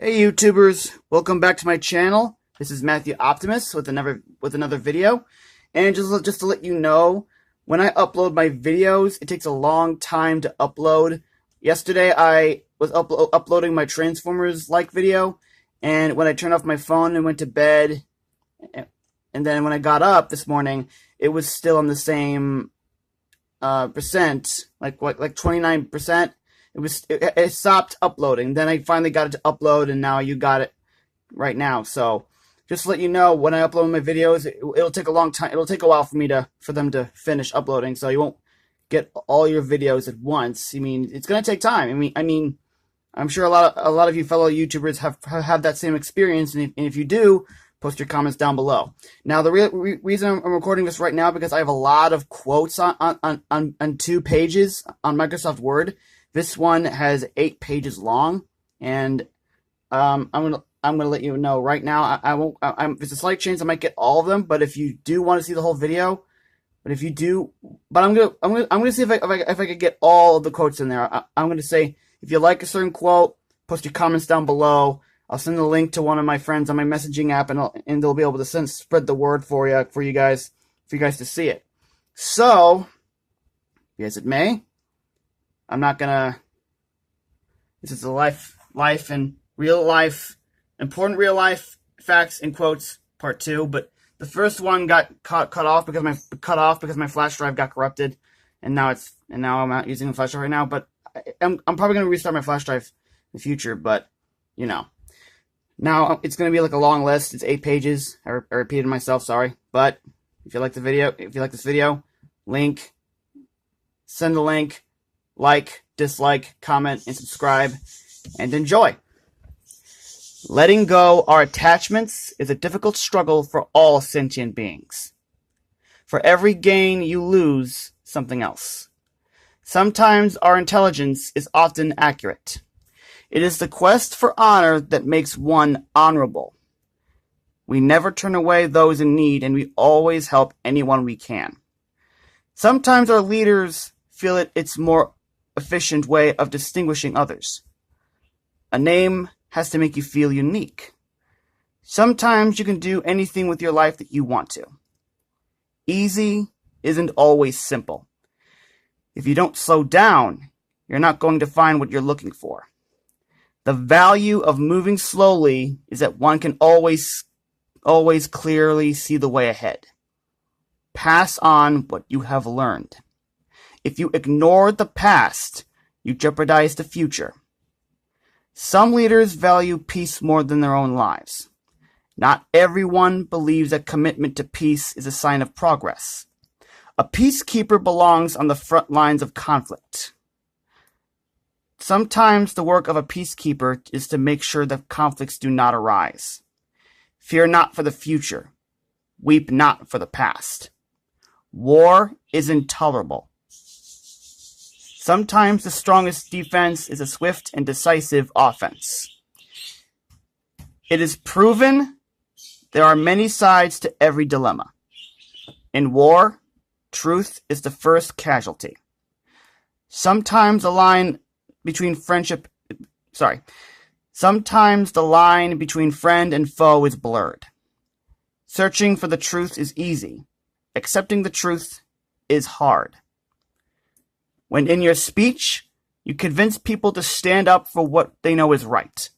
Hey YouTubers, welcome back to my channel. This is Matthew Optimus with another video. And just to let you know, when I upload my videos, it takes a long time to upload. Yesterday I was uploading my Transformers-like video, and when I turned off my phone and went to bed, and then when I got up this morning, it was still on the same percent, like 29%. It stopped uploading. Then I finally got it to upload, and now you got it right now. So just to let you know, when I upload my videos, it'll take a long time. It'll take a while for them to finish uploading. So you won't get all your videos at once. I mean, it's gonna take time. I mean, I'm sure a lot of you fellow YouTubers have had that same experience, and if you do, post your comments down below. Now, the reason I'm recording this right now because I have a lot of quotes on 2 pages on Microsoft Word. This one has 8 pages long, and I'm gonna let you know right now. I won't. There's a slight chance I might get all of them, but if you do want to see the whole video, I'm gonna see if I could get all of the quotes in there. I'm gonna say, if you like a certain quote, post your comments down below. I'll send a link to one of my friends on my messaging app, and they'll be able to spread the word for you guys to see it. So, as it may, I'm not gonna. This is the life and important real life facts and quotes part 2. But the first one got cut off because my flash drive got corrupted, and now I'm not using the flash drive right now. But I'm probably gonna restart my flash drive in the future. But you know, now it's gonna be like a long list. It's 8 pages. I repeated myself. Sorry. But if you like this video, send the link. Like, dislike, comment, and subscribe, and enjoy. Letting go our attachments is a difficult struggle for all sentient beings. For every gain, you lose something else. Sometimes our intelligence is often accurate. It is the quest for honor that makes one honorable. We never turn away those in need, and we always help anyone we can. Sometimes our leaders feel it's more efficient way of distinguishing others. A name has to make you feel unique. Sometimes you can do anything with your life that you want to. Easy isn't always simple. If you don't slow down, you're not going to find what you're looking for. The value of moving slowly is that one can always clearly see the way ahead. Pass on what you have learned. If you ignore the past, you jeopardize the future. Some leaders value peace more than their own lives. Not everyone believes that commitment to peace is a sign of progress. A peacekeeper belongs on the front lines of conflict. Sometimes the work of a peacekeeper is to make sure that conflicts do not arise. Fear not for the future. Weep not for the past. War is intolerable. Sometimes the strongest defense is a swift and decisive offense. It is proven there are many sides to every dilemma. In war, truth is the first casualty. Sometimes the line between friend and foe is blurred. Searching for the truth is easy. Accepting the truth is hard. When in your speech, you convince people to stand up for what they know is right.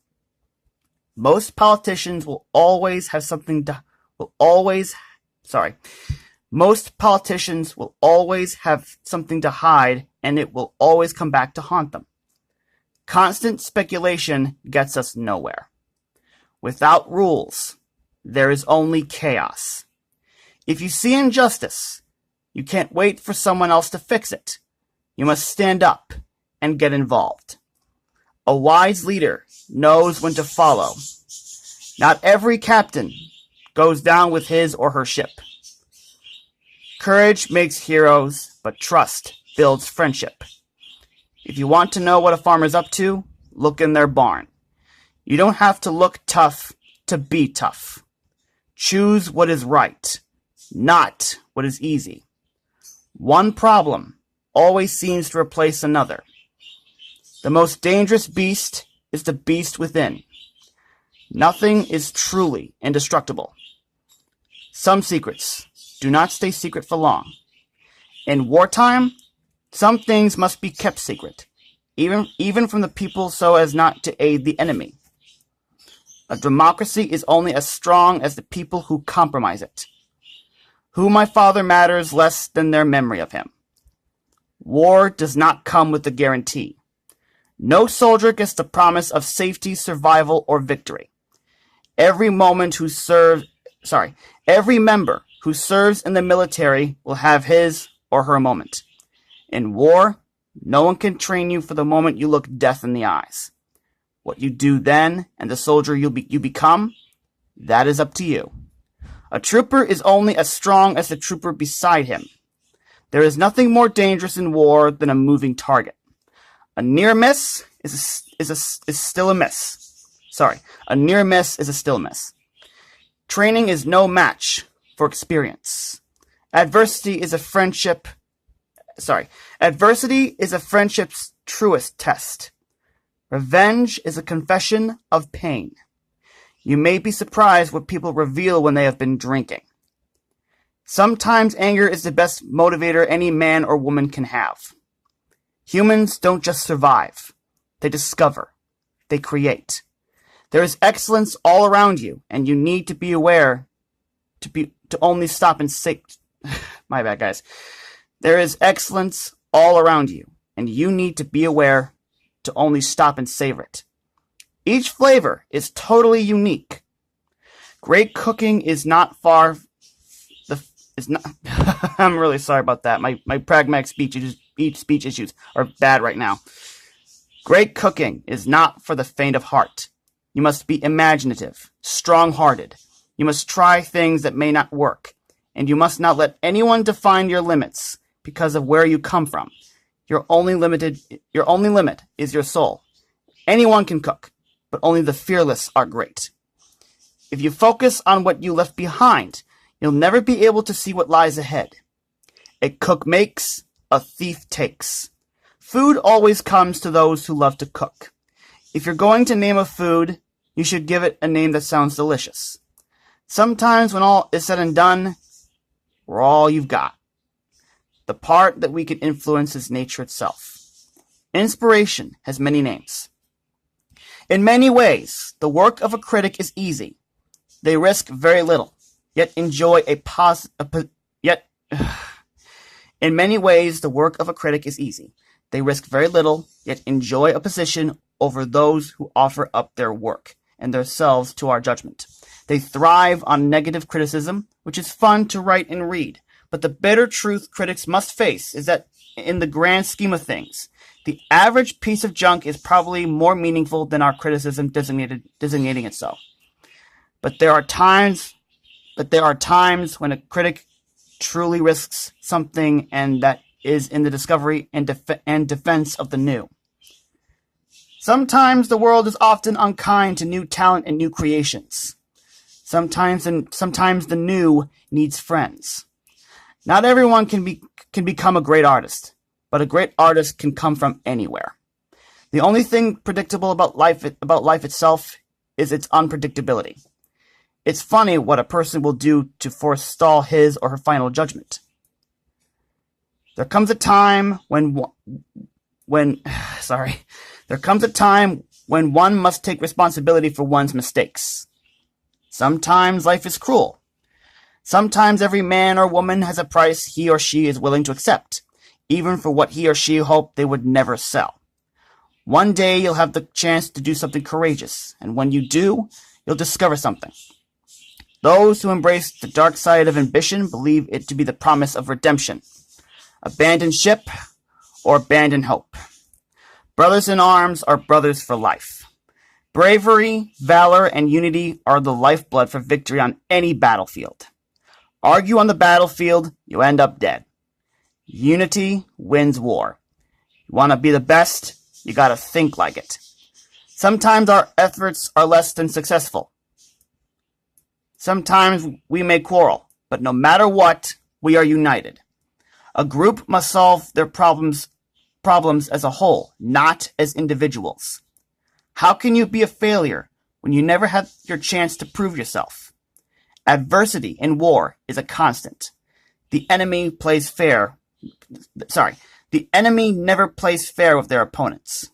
Most politicians will always have something to hide, and it will always come back to haunt them. Constant speculation gets us nowhere. Without rules, there is only chaos. If you see injustice, you can't wait for someone else to fix it. You must stand up and get involved. A wise leader knows when to follow. Not every captain goes down with his or her ship. Courage makes heroes, but trust builds friendship. If you want to know what a farmer's up to, look in their barn. You don't have to look tough to be tough. Choose what is right, not what is easy. One problem always seems to replace another. The most dangerous beast is the beast within. Nothing is truly indestructible. Some secrets do not stay secret for long. In wartime, some things must be kept secret, even from the people, so as not to aid the enemy. A democracy is only as strong as the people who compromise it. Who my father matters less than their memory of him. War does not come with a guarantee. No soldier gets the promise of safety, survival, or victory. Every member who serves in the military will have his or her moment. In war, no one can train you for the moment you look death in the eyes. What you do then, and the soldier you become, that is up to you. A trooper is only as strong as the trooper beside him. There is nothing more dangerous in war than a moving target. A near miss is still a miss. A near miss is a still miss. Training is no match for experience. Adversity is a friendship's truest test. Revenge is a confession of pain. You may be surprised what people reveal when they have been drinking. Sometimes anger is the best motivator any man or woman can have. Humans don't just survive. They discover. They create. There is excellence all around you, and you need to be aware to only stop and say, my bad, guys. There is excellence all around you, and you need to be aware to only stop and savor it. Each flavor is totally unique. Great cooking is not far. I'm really sorry about that. My pragmatic speech issues are bad right now. Great cooking is not for the faint of heart. You must be imaginative, strong-hearted. You must try things that may not work, and you must not let anyone define your limits because of where you come from. Your only limit is your soul. Anyone can cook, but only the fearless are great. If you focus on what you left behind, you'll never be able to see what lies ahead. A cook makes, a thief takes. Food always comes to those who love to cook. If you're going to name a food, you should give it a name that sounds delicious. Sometimes when all is said and done, we're all you've got. The part that we can influence is nature itself. Inspiration has many names. In many ways, the work of a critic is easy. They risk very little, yet enjoy In many ways, the work of a critic is easy. They risk very little, yet enjoy a position over those who offer up their work and themselves to our judgment. They thrive on negative criticism, which is fun to write and read. But the bitter truth critics must face is that in the grand scheme of things, the average piece of junk is probably more meaningful than our criticism designating it so. But there are times when a critic truly risks something, and that is in the discovery and defense of the new. Sometimes the world is often unkind to new talent and new creations. Sometimes the new needs friends. Not everyone can become a great artist, but a great artist can come from anywhere. The only thing predictable about life itself is its unpredictability. It's funny what a person will do to forestall his or her final judgment. There comes a time when one must take responsibility for one's mistakes. Sometimes life is cruel. Sometimes every man or woman has a price he or she is willing to accept, even for what he or she hoped they would never sell. One day you'll have the chance to do something courageous, and when you do, you'll discover something. Those who embrace the dark side of ambition believe it to be the promise of redemption. Abandon ship or abandon hope. Brothers in arms are brothers for life. Bravery, valor, and unity are the lifeblood for victory on any battlefield. Argue on the battlefield, you end up dead. Unity wins war. You want to be the best, you gotta think like it. Sometimes our efforts are less than successful. Sometimes we may quarrel, but no matter what, we are united. A group must solve their problems as a whole, not as individuals. How can you be a failure when you never had your chance to prove yourself. Adversity in war is a constant. The enemy never plays fair with their opponents.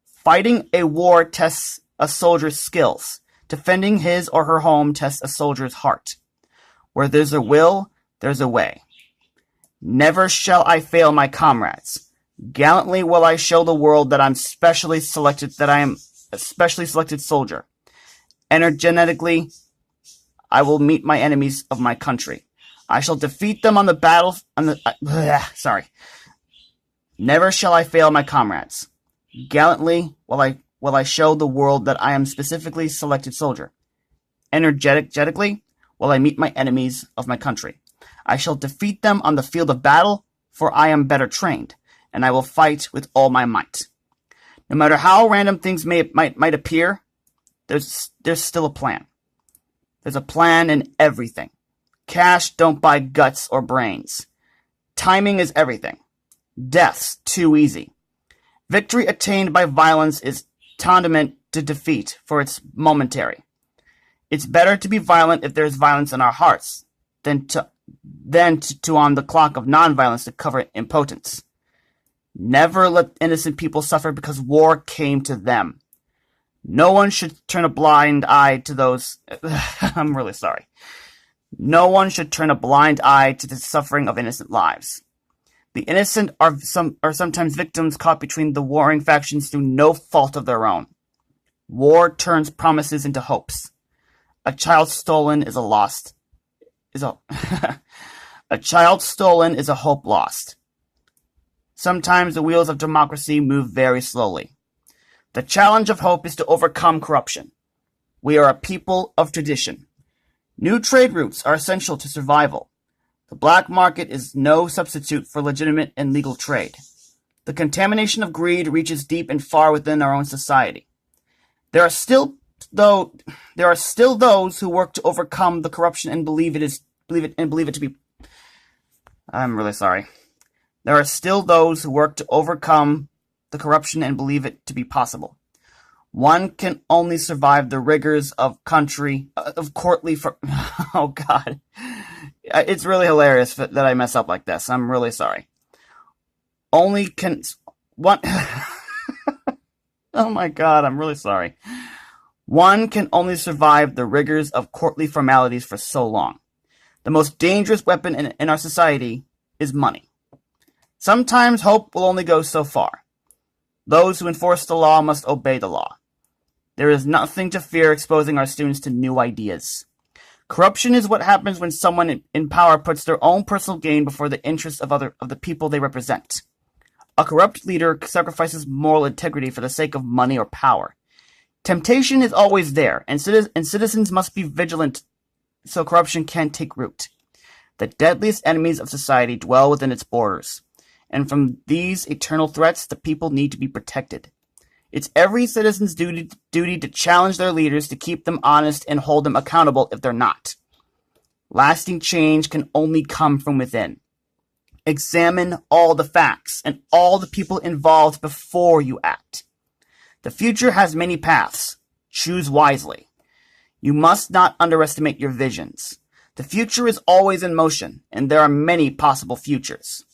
Fighting a war tests a soldier's skills. Defending his or her home tests a soldier's heart. Where there's a will, there's a way. Never shall I fail my comrades. Gallantly will I show the world that I am a specially selected soldier. Energetically, I will meet my enemies of my country. I shall defeat them on the battle. Never shall I fail my comrades. Gallantly will I show the world that I am specifically selected soldier. Energetically will I meet my enemies of my country. I shall defeat them on the field of battle, for I am better trained, and I will fight with all my might. No matter how random things might appear, there's still a plan. There's a plan in everything. Cash don't buy guts or brains. Timing is everything. Death's too easy. Victory attained by violence is tantamount to defeat, for it's momentary. It's better to be violent if there's violence in our hearts than to on the clock of nonviolence to cover impotence. Never let innocent people suffer because war came to them. No one should turn a blind eye to those... I'm really sorry. No one should turn a blind eye to the suffering of innocent lives. The innocent are sometimes victims caught between the warring factions through no fault of their own. War turns promises into hopes. A child stolen is a child stolen is a hope lost. Sometimes the wheels of democracy move very slowly. The challenge of hope is to overcome corruption. We are a people of tradition. New trade routes are essential to survival. The black market is no substitute for legitimate and legal trade. The contamination of greed reaches deep and far within our own society. There are still those who work to overcome the corruption and believe it to be. I'm really sorry. There are still those who work to overcome the corruption and believe it to be possible. One can only survive the rigors of courtly. Oh God, it's really hilarious that I mess up like this. I'm really sorry. Oh my God, I'm really sorry. One can only survive the rigors of courtly formalities for so long. The most dangerous weapon in our society is money. Sometimes hope will only go so far. Those who enforce the law must obey the law. There is nothing to fear exposing our students to new ideas. Corruption is what happens when someone in power puts their own personal gain before the interests of the people they represent. A corrupt leader sacrifices moral integrity for the sake of money or power. Temptation is always there, and citizens must be vigilant so corruption can't take root. The deadliest enemies of society dwell within its borders, and from these eternal threats the people need to be protected. It's every citizen's duty to challenge their leaders to keep them honest and hold them accountable if they're not. Lasting change can only come from within. Examine all the facts and all the people involved before you act. The future has many paths. Choose wisely. You must not underestimate your visions. The future is always in motion, and there are many possible futures.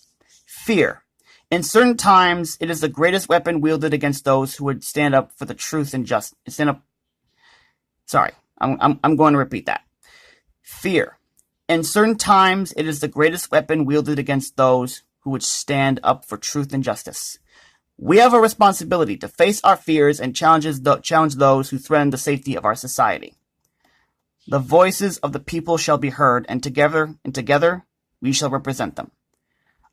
Fear. In certain times, it is the greatest weapon wielded against those who would stand up for the truth and justice. I'm going to repeat that. Fear. In certain times, it is the greatest weapon wielded against those who would stand up for truth and justice. We have a responsibility to face our fears and challenge those who threaten the safety of our society. The voices of the people shall be heard, and together we shall represent them.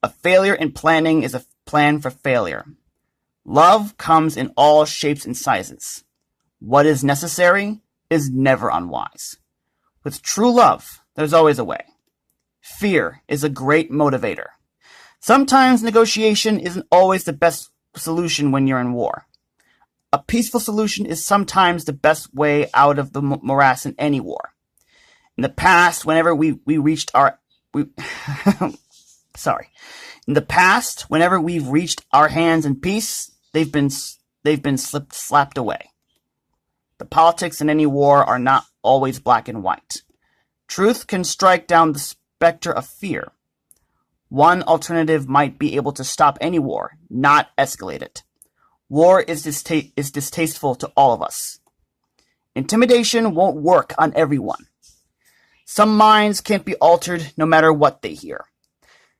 A failure in planning is a plan for failure. Love comes in all shapes and sizes. What is necessary is never unwise. With true love, there's always a way. Fear is a great motivator. Sometimes negotiation isn't always the best solution when you're in war. A peaceful solution is sometimes the best way out of the morass in any war. In the past, whenever we've reached our hands in peace, they've been slapped away. The politics in any war are not always black and white. Truth can strike down the specter of fear. One alternative might be able to stop any war, not escalate it. War is distasteful to all of us. Intimidation won't work on everyone. Some minds can't be altered no matter what they hear.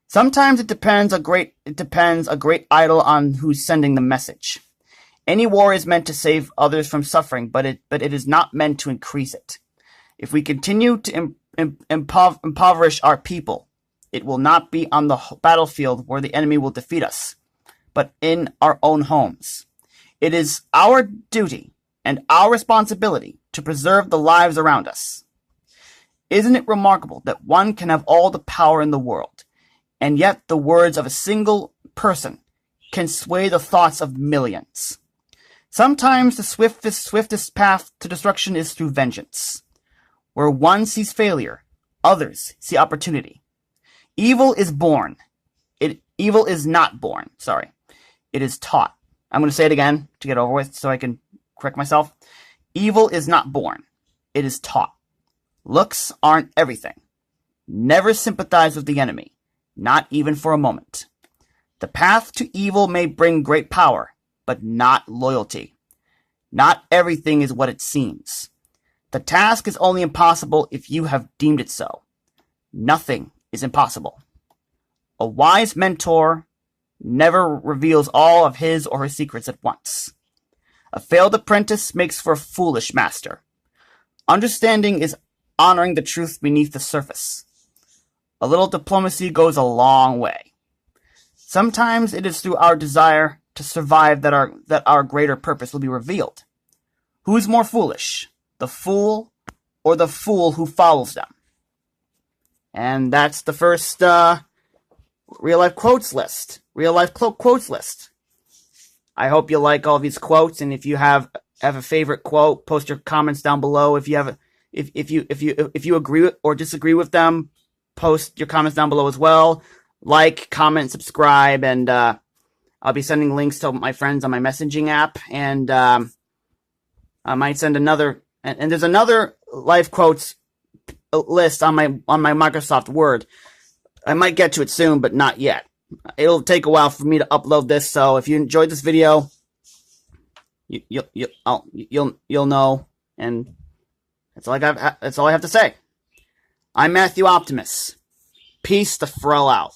Sometimes it depends a great idol on who's sending the message. Any war is meant to save others from suffering, but it is not meant to increase it. If we continue to impoverish our people, it will not be on the battlefield where the enemy will defeat us, but in our own homes. It is our duty and our responsibility to preserve the lives around us. Isn't it remarkable that one can have all the power in the world, and yet the words of a single person can sway the thoughts of millions? Sometimes the swiftest path to destruction is through vengeance. Where one sees failure, others see opportunity. Evil is born. Evil is not born. Sorry. It is taught. I'm going to say it again to get over with so I can correct myself. Evil is not born. It is taught. Looks aren't everything. Never sympathize with the enemy, not even for a moment. The path to evil may bring great power, but not loyalty. Not everything is what it seems. The task is only impossible if you have deemed it so. Nothing is impossible. A wise mentor never reveals all of his or her secrets at once. A failed apprentice makes for a foolish master. Understanding is honoring the truth beneath the surface. A little diplomacy goes a long way. Sometimes it is through our desire to survive that our greater purpose will be revealed. Who is more foolish, the fool or the fool who follows them? And that's the first real-life quotes list. Real-life quotes list. I hope you like all these quotes, and if you have a favorite quote, post your comments down below. If you agree with or disagree with them, post your comments down below as well. Like, comment, subscribe, and I'll be sending links to my friends on my messaging app, and I might send another. And there's another life quotes list on my Microsoft Word. I might get to it soon, but not yet. It'll take a while for me to upload this. So if you enjoyed this video, you'll know, and that's all I have to say. I'm Matthew Optimus. Peace the Frell out.